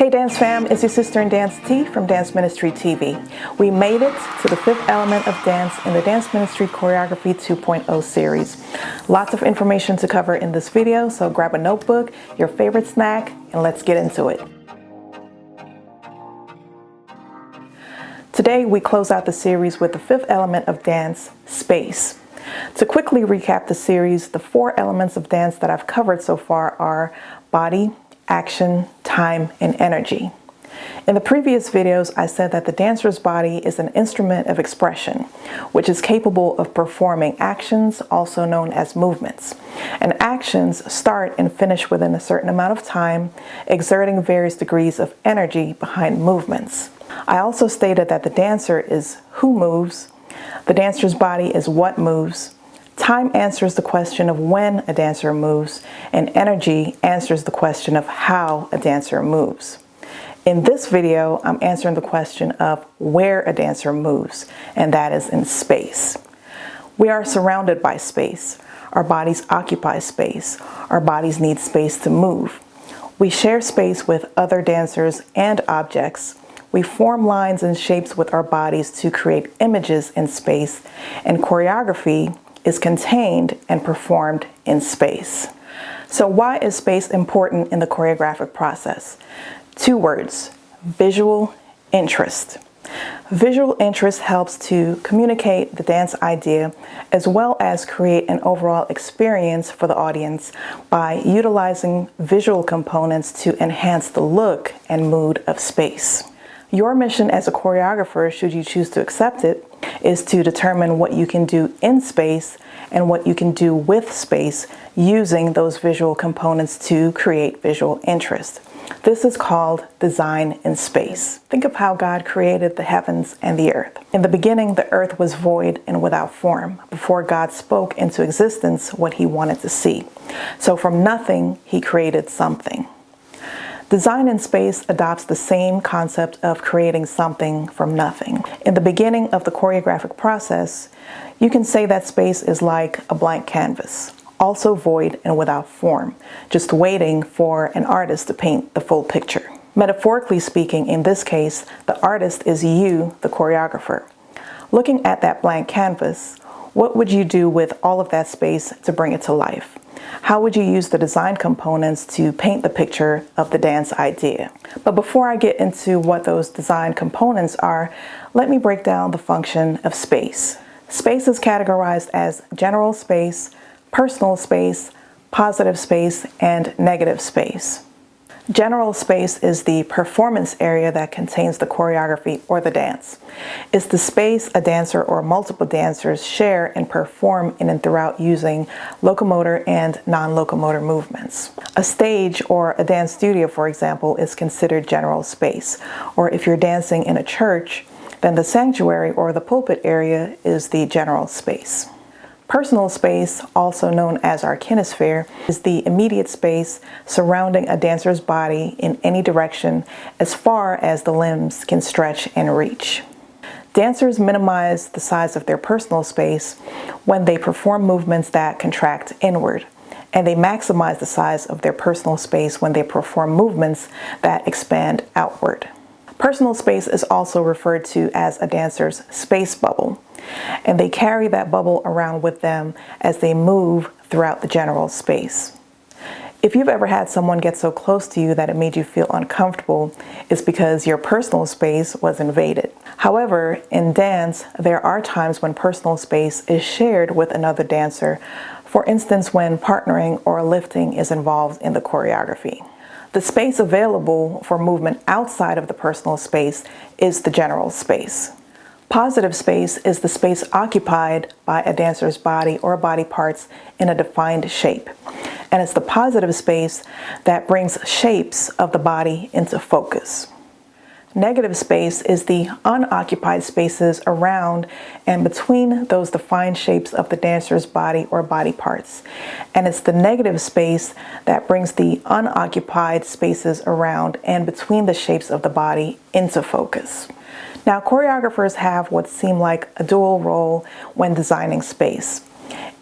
Hey Dance Fam, it's your sister in Dance T from Dance Ministry TV. We made it to the fifth element of dance in the Dance Ministry Choreography 2.0 series. Lots of information to cover in this video, so grab a notebook, your favorite snack, and let's get into it. Today we close out the series with the fifth element of dance, space. To quickly recap the series, the four elements of dance that I've covered so far are body, action, time, and energy. In the previous videos, I said that the dancer's body is an instrument of expression, which is capable of performing actions, also known as movements. And actions start and finish within a certain amount of time, exerting various degrees of energy behind movements. I also stated that the dancer is who moves, the dancer's body is what moves, time answers the question of when a dancer moves, and energy answers the question of how a dancer moves. In this video, I'm answering the question of where a dancer moves, and that is in space. We are surrounded by space. Our bodies occupy space. Our bodies need space to move. We share space with other dancers and objects. We form lines and shapes with our bodies to create images in space, and choreography is contained and performed in space. So why is space important in the choreographic process? Two words: visual interest. Visual interest helps to communicate the dance idea as well as create an overall experience for the audience by utilizing visual components to enhance the look and mood of space. Your mission as a choreographer, should you choose to accept it, is to determine what you can do in space and what you can do with space using those visual components to create visual interest. This is called design in space. Think of how God created the heavens and the earth. In the beginning, the earth was void and without form, before God spoke into existence what he wanted to see. So from nothing, he created something. Design in space adopts the same concept of creating something from nothing. In the beginning of the choreographic process, you can say that space is like a blank canvas, also void and without form, just waiting for an artist to paint the full picture. Metaphorically speaking, in this case, the artist is you, the choreographer. Looking at that blank canvas, what would you do with all of that space to bring it to life? How would you use the design components to paint the picture of the dance idea? But before I get into what those design components are, let me break down the function of space. Space is categorized as general space, personal space, positive space, and negative space. General space is the performance area that contains the choreography or the dance. It's the space a dancer or multiple dancers share and perform in and throughout using locomotor and non-locomotor movements. A stage or a dance studio, for example, is considered general space. Or if you're dancing in a church, then the sanctuary or the pulpit area is the general space. Personal space, also known as our kinesphere, is the immediate space surrounding a dancer's body in any direction as far as the limbs can stretch and reach. Dancers minimize the size of their personal space when they perform movements that contract inward, and they maximize the size of their personal space when they perform movements that expand outward. Personal space is also referred to as a dancer's space bubble, and they carry that bubble around with them as they move throughout the general space. If you've ever had someone get so close to you that it made you feel uncomfortable, it's because your personal space was invaded. However, in dance, there are times when personal space is shared with another dancer, for instance, when partnering or lifting is involved in the choreography. The space available for movement outside of the personal space is the general space. Positive space is the space occupied by a dancer's body or body parts in a defined shape. And it's the positive space that brings shapes of the body into focus. Negative space is the unoccupied spaces around and between those defined shapes of the dancer's body or body parts. And it's the negative space that brings the unoccupied spaces around and between the shapes of the body into focus. Now, choreographers have what seem like a dual role when designing space.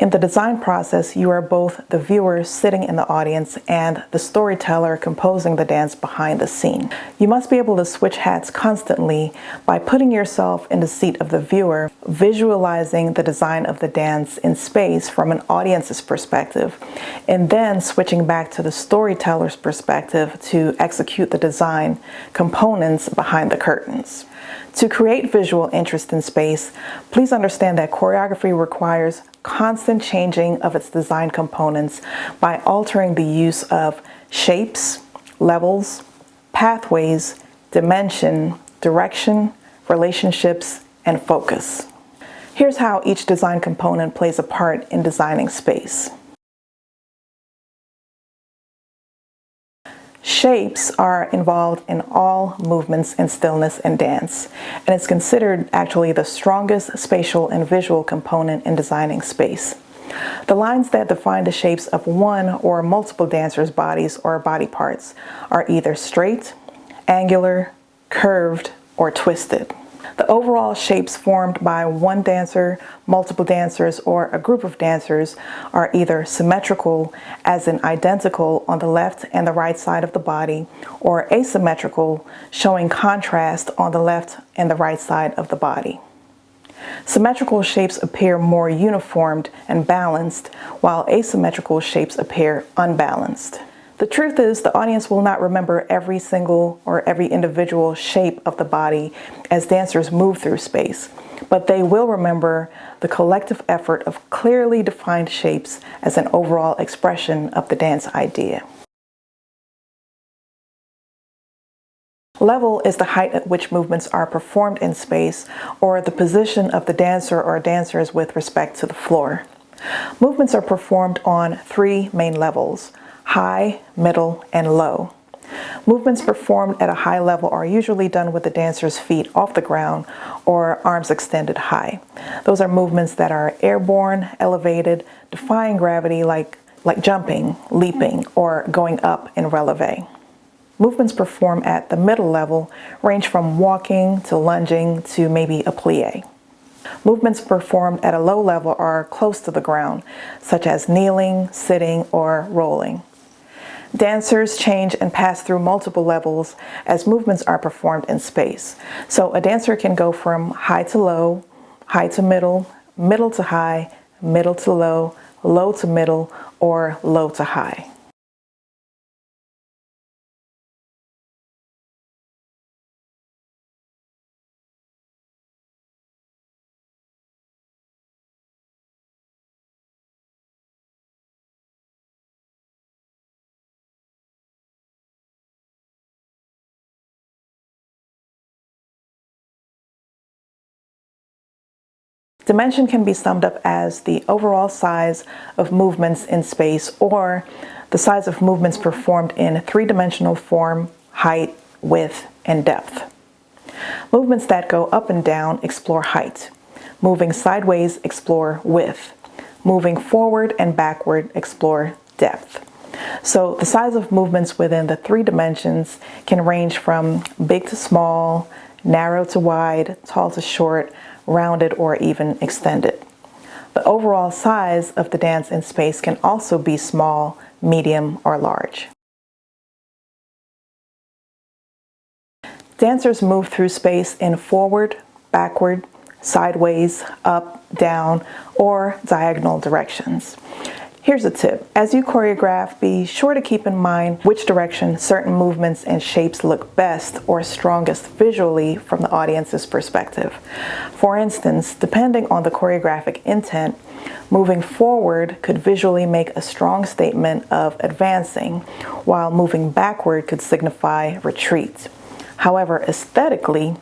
In the design process, you are both the viewer sitting in the audience and the storyteller composing the dance behind the scene. You must be able to switch hats constantly by putting yourself in the seat of the viewer, visualizing the design of the dance in space from an audience's perspective, and then switching back to the storyteller's perspective to execute the design components behind the curtains. To create visual interest in space, please understand that choreography requires constant changing of its design components by altering the use of shapes, levels, pathways, dimension, direction, relationships, and focus. Here's how each design component plays a part in designing space. Shapes are involved in all movements in stillness and dance, and it's considered actually the strongest spatial and visual component in designing space. The lines that define the shapes of one or multiple dancers' bodies or body parts are either straight, angular, curved, or twisted. The overall shapes formed by one dancer, multiple dancers, or a group of dancers are either symmetrical, as in identical on the left and the right side of the body, or asymmetrical, showing contrast on the left and the right side of the body. Symmetrical shapes appear more uniformed and balanced, while asymmetrical shapes appear unbalanced. The truth is, the audience will not remember every single or every individual shape of the body as dancers move through space, but they will remember the collective effort of clearly defined shapes as an overall expression of the dance idea. Level is the height at which movements are performed in space, or the position of the dancer or dancers with respect to the floor. Movements are performed on three main levels: high, middle, and low. Movements performed at a high level are usually done with the dancer's feet off the ground or arms extended high. Those are movements that are airborne, elevated, defying gravity like jumping, leaping, or going up in releve. Movements performed at the middle level range from walking to lunging to maybe a plie. Movements performed at a low level are close to the ground, such as kneeling, sitting, or rolling. Dancers change and pass through multiple levels as movements are performed in space. So a dancer can go from high to low, high to middle, middle to high, middle to low, low to middle, or low to high. Dimension can be summed up as the overall size of movements in space, or the size of movements performed in three-dimensional form, height, width, and depth. Movements that go up and down explore height. Moving sideways explore width. Moving forward and backward explore depth. So the size of movements within the three dimensions can range from big to small, narrow to wide, tall to short, rounded, or even extended. The overall size of the dance in space can also be small, medium, or large. Dancers move through space in forward, backward, sideways, up, down, or diagonal directions. Here's a tip. As you choreograph, be sure to keep in mind which direction certain movements and shapes look best or strongest visually from the audience's perspective. For instance, depending on the choreographic intent, moving forward could visually make a strong statement of advancing, while moving backward could signify retreat. However, aesthetically,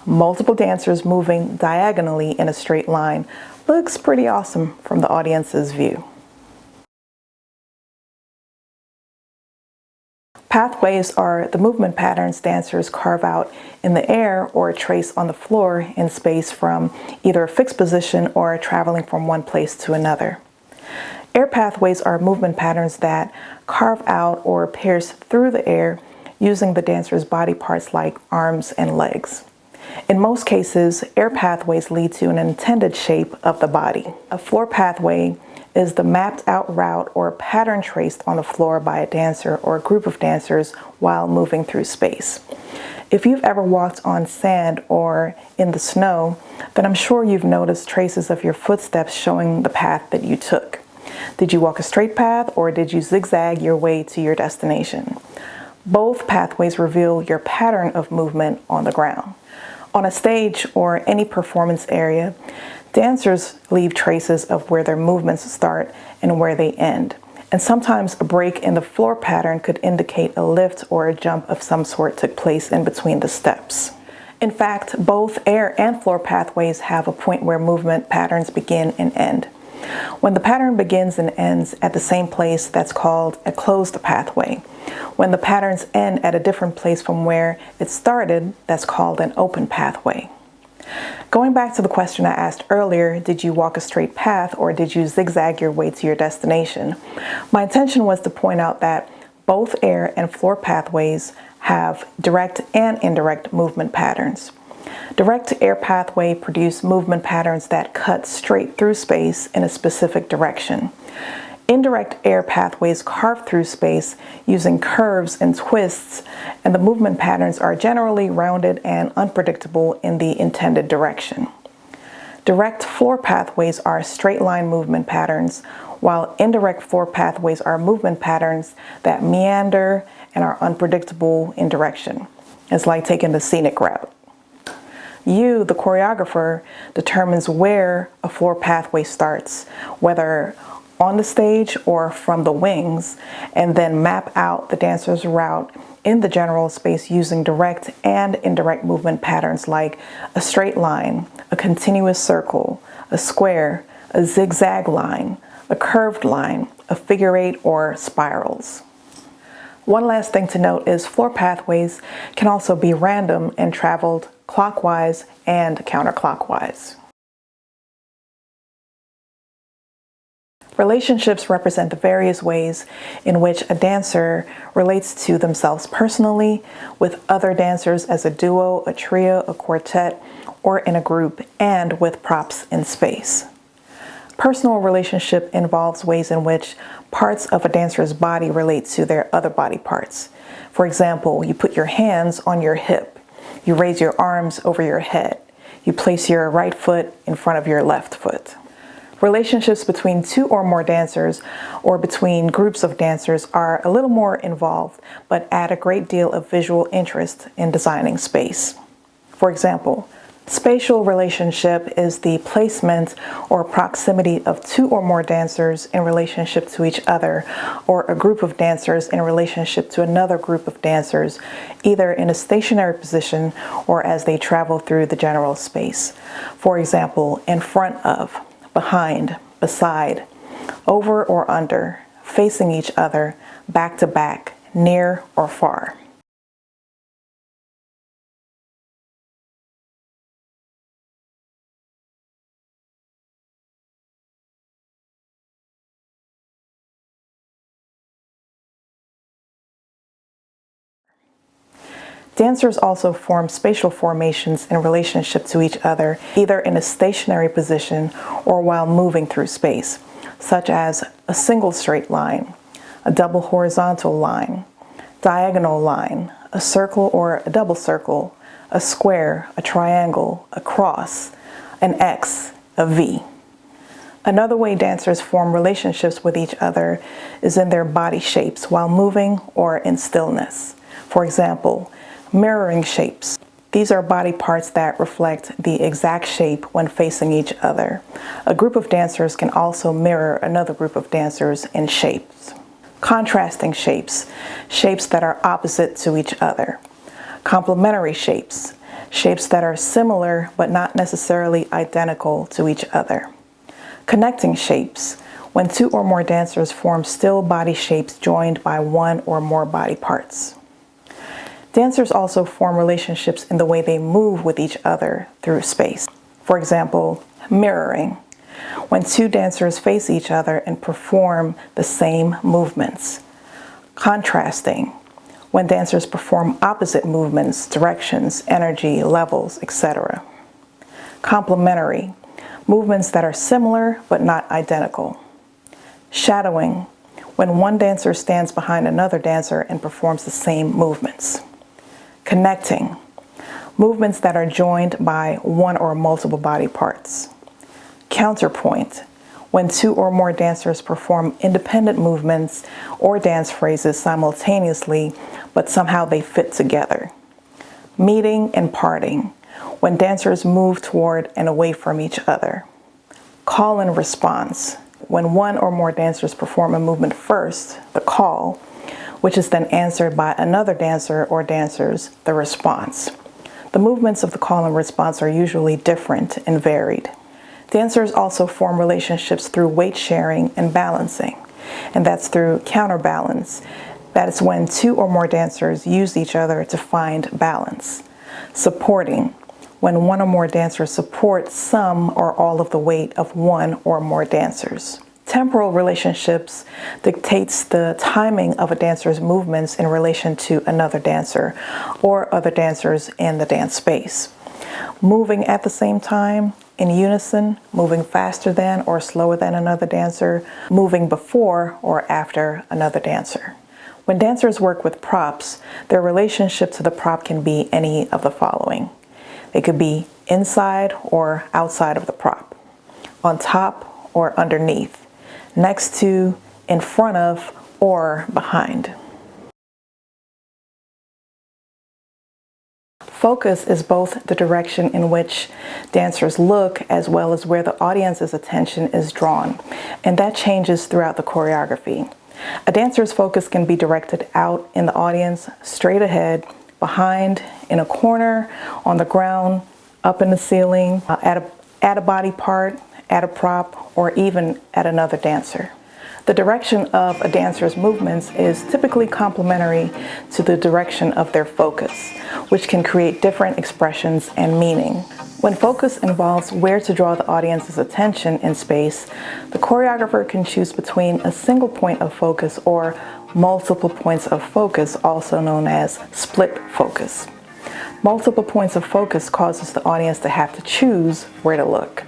multiple dancers moving diagonally in a straight line looks pretty awesome from the audience's view. Pathways are the movement patterns dancers carve out in the air or trace on the floor in space from either a fixed position or traveling from one place to another. Air pathways are movement patterns that carve out or pierce through the air using the dancer's body parts like arms and legs. In most cases, air pathways lead to an intended shape of the body. A floor pathway is the mapped out route or pattern traced on the floor by a dancer or a group of dancers while moving through space. If you've ever walked on sand or in the snow, then I'm sure you've noticed traces of your footsteps showing the path that you took. Did you walk a straight path or did you zigzag your way to your destination? Both pathways reveal your pattern of movement on the ground. On a stage or any performance area, dancers leave traces of where their movements start and where they end. And sometimes a break in the floor pattern could indicate a lift or a jump of some sort took place in between the steps. In fact, both air and floor pathways have a point where movement patterns begin and end. When the pattern begins and ends at the same place, that's called a closed pathway. When the patterns end at a different place from where it started, that's called an open pathway. Going back to the question I asked earlier, did you walk a straight path or did you zigzag your way to your destination? My intention was to point out that both air and floor pathways have direct and indirect movement patterns. Direct air pathway produce movement patterns that cut straight through space in a specific direction. Indirect air pathways carve through space using curves and twists, and the movement patterns are generally rounded and unpredictable in the intended direction. Direct floor pathways are straight line movement patterns, while indirect floor pathways are movement patterns that meander and are unpredictable in direction. It's like taking the scenic route. You, the choreographer, determines where a floor pathway starts, whether on the stage or from the wings, and then map out the dancer's route in the general space using direct and indirect movement patterns like a straight line, a continuous circle, a square, a zigzag line, a curved line, a figure eight, or spirals. One last thing to note is floor pathways can also be random and traveled clockwise and counterclockwise. Relationships represent the various ways in which a dancer relates to themselves personally, with other dancers as a duo, a trio, a quartet, or in a group, and with props in space. Personal relationship involves ways in which parts of a dancer's body relate to their other body parts. For example, you put your hands on your hip, you raise your arms over your head, you place your right foot in front of your left foot. Relationships between two or more dancers or between groups of dancers are a little more involved, but add a great deal of visual interest in designing space. For example, spatial relationship is the placement or proximity of two or more dancers in relationship to each other, or a group of dancers in relationship to another group of dancers, either in a stationary position or as they travel through the general space. For example, in front of, behind, beside, over or under, facing each other, back to back, near or far. Dancers also form spatial formations in relationship to each other, either in a stationary position or while moving through space, such as a single straight line, a double horizontal line, diagonal line, a circle or a double circle, a square, a triangle, a cross, an X, a V. Another way dancers form relationships with each other is in their body shapes while moving or in stillness. For example, mirroring shapes. These are body parts that reflect the exact shape when facing each other. A group of dancers can also mirror another group of dancers in shapes. Contrasting shapes, shapes that are opposite to each other. Complementary shapes, shapes that are similar but not necessarily identical to each other. Connecting shapes, when two or more dancers form still body shapes joined by one or more body parts. Dancers also form relationships in the way they move with each other through space. For example, mirroring, when two dancers face each other and perform the same movements. Contrasting, when dancers perform opposite movements, directions, energy, levels, etc. Complementary, movements that are similar but not identical. Shadowing, when one dancer stands behind another dancer and performs the same movements. Connecting, movements that are joined by one or multiple body parts. Counterpoint, when two or more dancers perform independent movements or dance phrases simultaneously, but somehow they fit together. Meeting and parting, when dancers move toward and away from each other. Call and response, when one or more dancers perform a movement first, the call, which is then answered by another dancer or dancers, the response. The movements of the call and response are usually different and varied. Dancers also form relationships through weight sharing and balancing, and that's through counterbalance. That is when two or more dancers use each other to find balance. Supporting, when one or more dancers support some or all of the weight of one or more dancers. Temporal relationships dictates the timing of a dancer's movements in relation to another dancer or other dancers in the dance space. Moving at the same time, in unison, moving faster than or slower than another dancer, moving before or after another dancer. When dancers work with props, their relationship to the prop can be any of the following. They could be inside or outside of the prop, on top or underneath, next to, in front of, or behind. Focus is both the direction in which dancers look as well as where the audience's attention is drawn, and that changes throughout the choreography. A dancer's focus can be directed out in the audience, straight ahead, behind, in a corner, on the ground, up in the ceiling, at a body part, at a prop, or even at another dancer. The direction of a dancer's movements is typically complementary to the direction of their focus, which can create different expressions and meaning. When focus involves where to draw the audience's attention in space, the choreographer can choose between a single point of focus or multiple points of focus, also known as split focus. Multiple points of focus causes the audience to have to choose where to look.